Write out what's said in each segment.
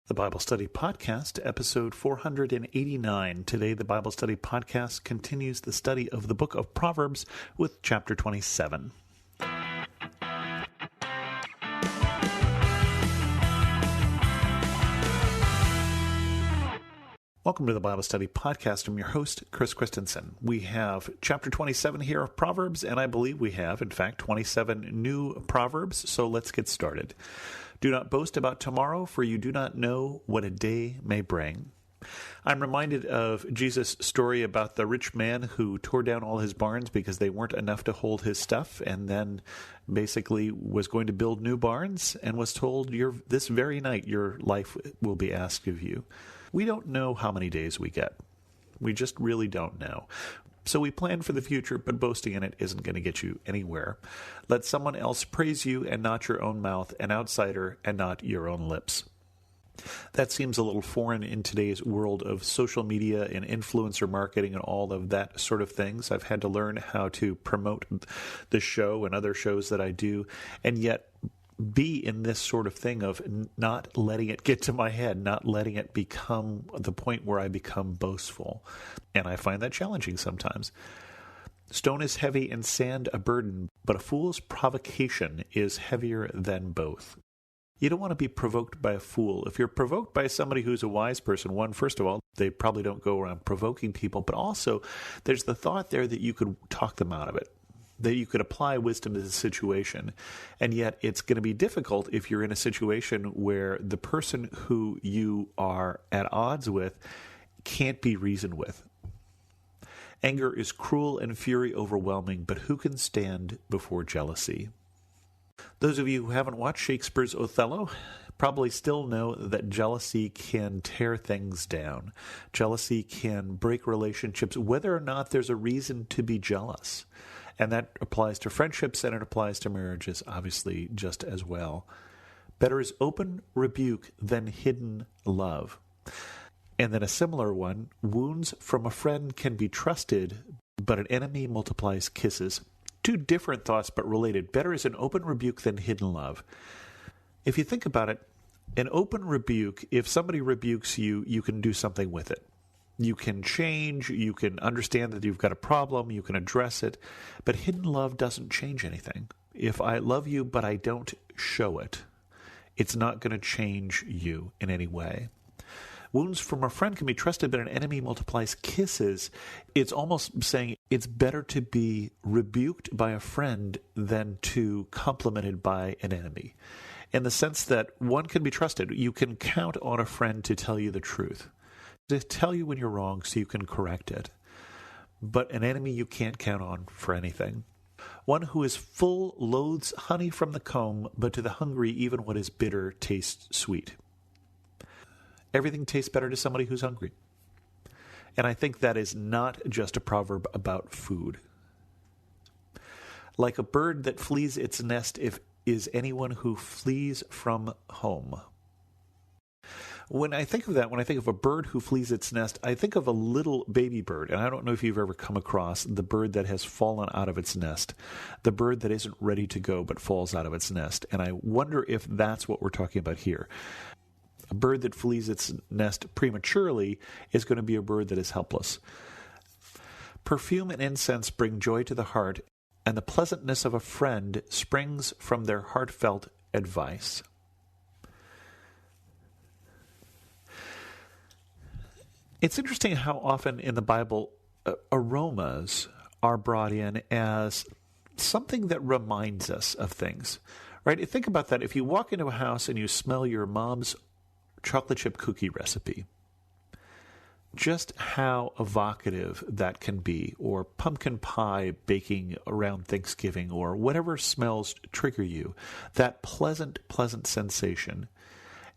The Bible Study Podcast, episode 489. Today, the Bible Study Podcast continues the study of the book of Proverbs with chapter 27. Welcome to the Bible Study Podcast. I'm your host, Chris Christensen. We have chapter 27 here of Proverbs, and I believe we have, in fact, 27 new Proverbs, so let's get started. Do not boast about tomorrow, for you do not know what a day may bring. I'm reminded of Jesus' story about the rich man who tore down all his barns because they weren't enough to hold his stuff, and then basically was going to build new barns and was told, this very night your life will be asked of you. We don't know how many days we get. We just really don't know. So we plan for the future, but boasting in it isn't going to get you anywhere. Let someone else praise you and not your own mouth, an outsider and not your own lips. That seems a little foreign in today's world of social media and influencer marketing and all of that sort of things. I've had to learn how to promote the show and other shows that I do, and yet be in this sort of thing of not letting it get to my head, not letting it become the point where I become boastful. And I find that challenging sometimes. Stone is heavy and sand a burden, but a fool's provocation is heavier than both. You don't want to be provoked by a fool. If you're provoked by somebody who's a wise person, first of all, they probably don't go around provoking people, but also there's the thought there that you could talk them out of it, that you could apply wisdom to the situation. And yet it's going to be difficult if you're in a situation where the person who you are at odds with can't be reasoned with. Anger is cruel and fury overwhelming, but who can stand before jealousy? Those of you who haven't watched Shakespeare's Othello probably still know that jealousy can tear things down. Jealousy can break relationships, whether or not there's a reason to be jealous. And that applies to friendships and it applies to marriages, obviously, just as well. Better is open rebuke than hidden love. And then a similar one, wounds from a friend can be trusted, but an enemy multiplies kisses. Two different thoughts, but related. Better is an open rebuke than hidden love. If you think about it, an open rebuke, if somebody rebukes you, you can do something with it. You can change, you can understand that you've got a problem, you can address it, but hidden love doesn't change anything. If I love you but I don't show it, it's not going to change you in any way. Wounds from a friend can be trusted, but an enemy multiplies kisses. It's almost saying it's better to be rebuked by a friend than to complimented by an enemy. In the sense that one can be trusted. You can count on a friend to tell you the truth, to tell you when you're wrong so you can correct it. But an enemy you can't count on for anything. One who is full loathes honey from the comb, but to the hungry even what is bitter tastes sweet. Everything tastes better to somebody who's hungry. And I think that is not just a proverb about food. Like a bird that flees its nest is anyone who flees from home. When I think of that, when I think of a bird who flees its nest, I think of a little baby bird. And I don't know if you've ever come across the bird that has fallen out of its nest, the bird that isn't ready to go but falls out of its nest. And I wonder if that's what we're talking about here. A bird that flees its nest prematurely is going to be a bird that is helpless. Perfume and incense bring joy to the heart, and the pleasantness of a friend springs from their heartfelt advice. It's interesting how often in the Bible aromas are brought in as something that reminds us of things, right? Think about that. If you walk into a house and you smell your mom's chocolate chip cookie recipe, just how evocative that can be, or pumpkin pie baking around Thanksgiving, or whatever smells trigger you, that pleasant sensation.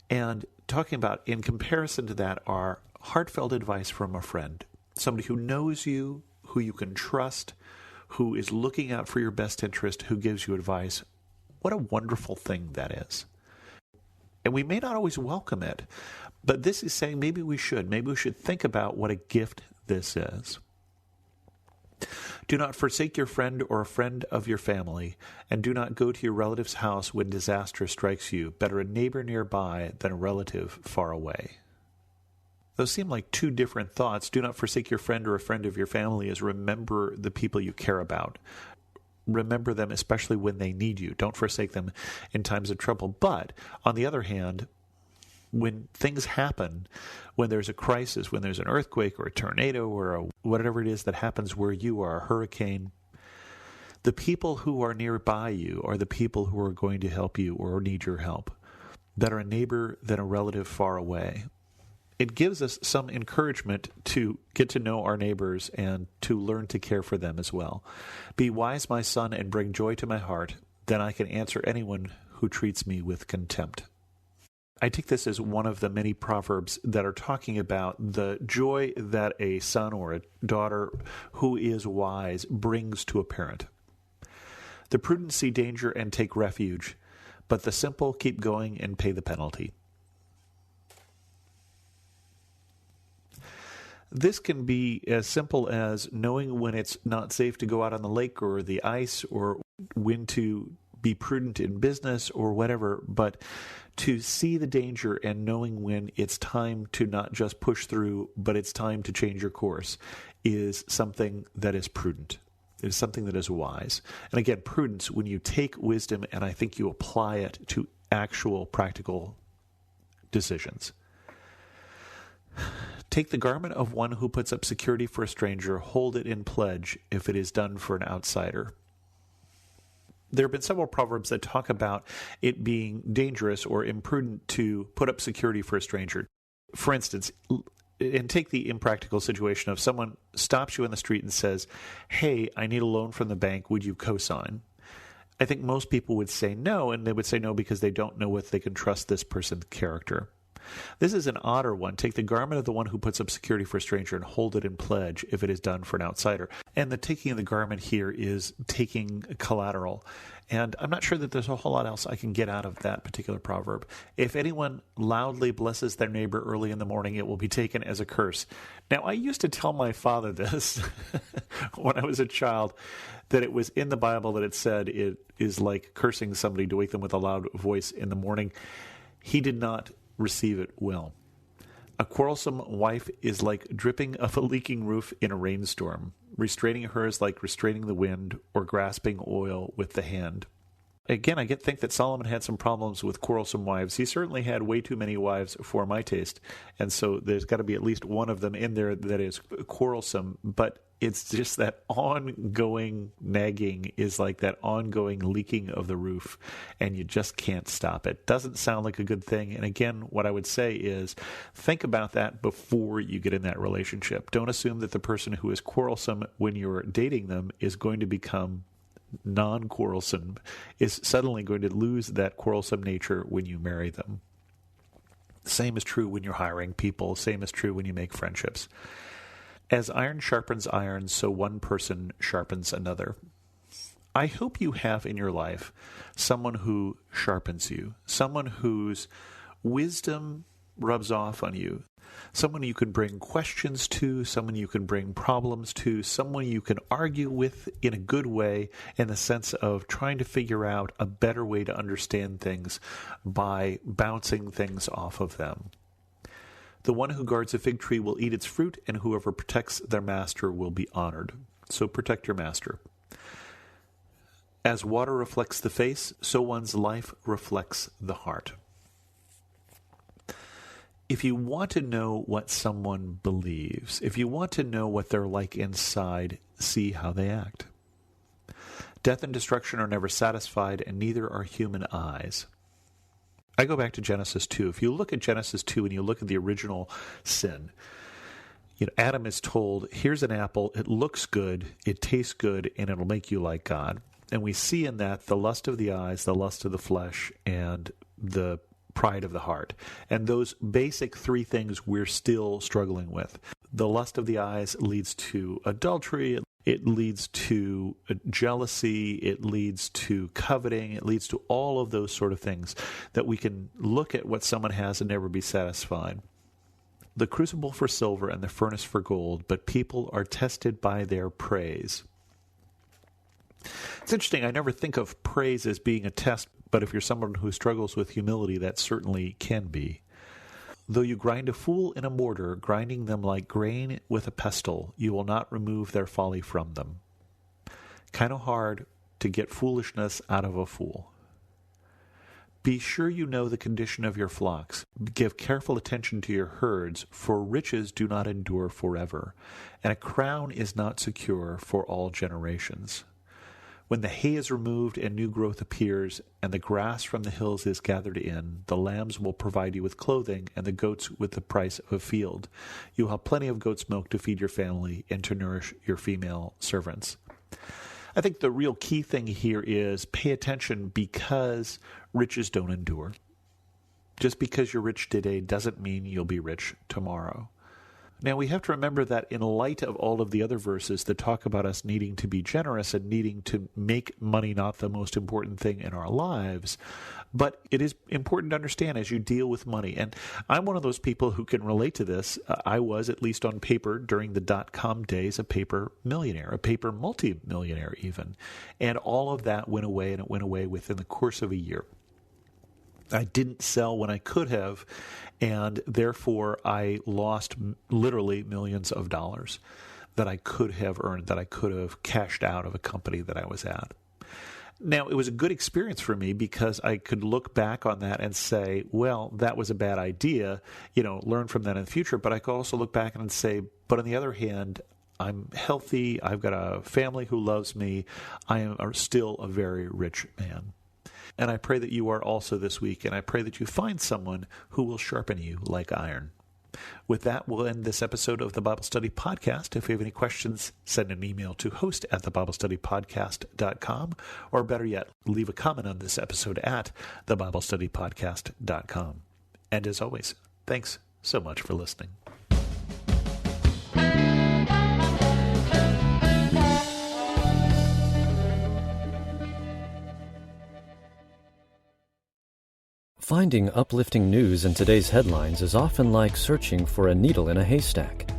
And talking about, in comparison to that, are heartfelt advice from a friend, somebody who knows you, who you can trust, who is looking out for your best interest, who gives you advice. What a wonderful thing that is. And we may not always welcome it, but this is saying maybe we should think about what a gift this is. Do not forsake your friend or a friend of your family, and do not go to your relative's house when disaster strikes you. Better a neighbor nearby than a relative far away. Those seem like two different thoughts. Do not forsake your friend or a friend of your family is remember the people you care about. Remember them especially when they need you. Don't forsake them in times of trouble. But, on the other hand, when things happen, when there's a crisis, when there's an earthquake or a tornado or whatever it is that happens where you are, a hurricane, the people who are nearby you are the people who are going to help you or need your help. Better a neighbor than a relative far away. It gives us some encouragement to get to know our neighbors and to learn to care for them as well. Be wise, my son, and bring joy to my heart. Then I can answer anyone who treats me with contempt. I take this as one of the many proverbs that are talking about the joy that a son or a daughter who is wise brings to a parent. The prudent see danger and take refuge, but the simple keep going and pay the penalty. This can be as simple as knowing when it's not safe to go out on the lake or the ice, or when to be prudent in business or whatever, but to see the danger and knowing when it's time to not just push through, but it's time to change your course is something that is prudent. It is something that is wise. And again, prudence, when you take wisdom and I think you apply it to actual practical decisions. Take the garment of one who puts up security for a stranger, hold it in pledge if it is done for an outsider. There have been several proverbs that talk about it being dangerous or imprudent to put up security for a stranger. For instance, and take the impractical situation of someone stops you in the street and says, "Hey, I need a loan from the bank. Would you co-sign?" I think most people would say no, and they would say no because they don't know if they can trust this person's character. This is an odder one. Take the garment of the one who puts up security for a stranger and hold it in pledge if it is done for an outsider. And the taking of the garment here is taking collateral. And I'm not sure that there's a whole lot else I can get out of that particular proverb. If anyone loudly blesses their neighbor early in the morning, it will be taken as a curse. Now, I used to tell my father this when I was a child, that it was in the Bible that it said it is like cursing somebody to wake them with a loud voice in the morning. He did not receive it well. A quarrelsome wife is like dripping of a leaking roof in a rainstorm. Restraining her is like restraining the wind or grasping oil with the hand. Again, I think that Solomon had some problems with quarrelsome wives. He certainly had way too many wives for my taste, and so there's got to be at least one of them in there that is quarrelsome, but it's just that ongoing nagging is like that ongoing leaking of the roof, and you just can't stop it. Doesn't sound like a good thing, and again, what I would say is think about that before you get in that relationship. Don't assume that the person who is quarrelsome when you're dating them is going to become non-quarrelsome, is suddenly going to lose that quarrelsome nature when you marry them. Same is true when you're hiring people. Same is true when you make friendships. As iron sharpens iron, so one person sharpens another. I hope you have in your life someone who sharpens you, someone whose wisdom rubs off on you, someone you can bring questions to, someone you can bring problems to, someone you can argue with in a good way, in the sense of trying to figure out a better way to understand things by bouncing things off of them. The one who guards a fig tree will eat its fruit, and whoever protects their master will be honored. So protect your master. As water reflects the face, so one's life reflects the heart. If you want to know what someone believes, if you want to know what they're like inside, see how they act. Death and destruction are never satisfied, and neither are human eyes. I go back to Genesis 2. If you look at Genesis 2 and you look at the original sin, Adam is told, here's an apple, it looks good, it tastes good, and it'll make you like God. And we see in that the lust of the eyes, the lust of the flesh, and the pride of the heart. And those basic three things we're still struggling with. The lust of the eyes leads to adultery, it leads to jealousy, it leads to coveting, it leads to all of those sort of things that we can look at what someone has and never be satisfied. the crucible for silver and the furnace for gold, but people are tested by their praise. It's interesting, I never think of praise as being a test, but if you're someone who struggles with humility, that certainly can be. Though you grind a fool in a mortar, grinding them like grain with a pestle, you will not remove their folly from them. Kind of hard to get foolishness out of a fool. Be sure you know the condition of your flocks. Give careful attention to your herds, for riches do not endure forever, and a crown is not secure for all generations. When the hay is removed and new growth appears, and the grass from the hills is gathered in, the lambs will provide you with clothing, and the goats with the price of a field. You will have plenty of goat's milk to feed your family and to nourish your female servants. I think the real key thing here is pay attention, because riches don't endure. Just because you're rich today doesn't mean you'll be rich tomorrow. Now, we have to remember that in light of all of the other verses that talk about us needing to be generous and needing to make money not the most important thing in our lives, but it is important to understand as you deal with money. And I'm one of those people who can relate to this. I was, at least on paper, during the dot-com days, a paper millionaire, a paper multi-millionaire even. And all of that went away, and it went away within the course of a year. I didn't sell when I could have, and therefore I lost literally millions of dollars that I could have earned, that I could have cashed out of a company that I was at. Now, it was a good experience for me because I could look back on that and say, well, that was a bad idea, learn from that in the future. But I could also look back and say, but on the other hand, I'm healthy, I've got a family who loves me, I am still a very rich man. And I pray that you are also this week, and I pray that you find someone who will sharpen you like iron. With that, we'll end this episode of the Bible Study Podcast. If you have any questions, send an email to host@thebiblestudypodcast.com, or better yet, leave a comment on this episode at thebiblestudypodcast.com. And as always, thanks so much for listening. Finding uplifting news in today's headlines is often like searching for a needle in a haystack.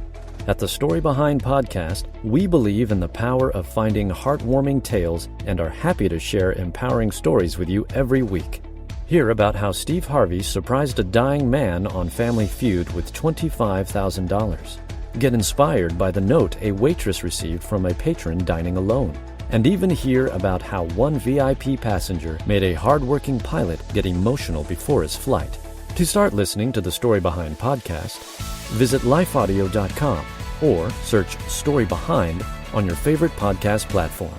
At the Story Behind podcast, we believe in the power of finding heartwarming tales and are happy to share empowering stories with you every week. Hear about how Steve Harvey surprised a dying man on Family Feud with $25,000. Get inspired by the note a waitress received from a patron dining alone. And even hear about how one VIP passenger made a hardworking pilot get emotional before his flight. To start listening to the Story Behind podcast, visit lifeaudio.com or search Story Behind on your favorite podcast platform.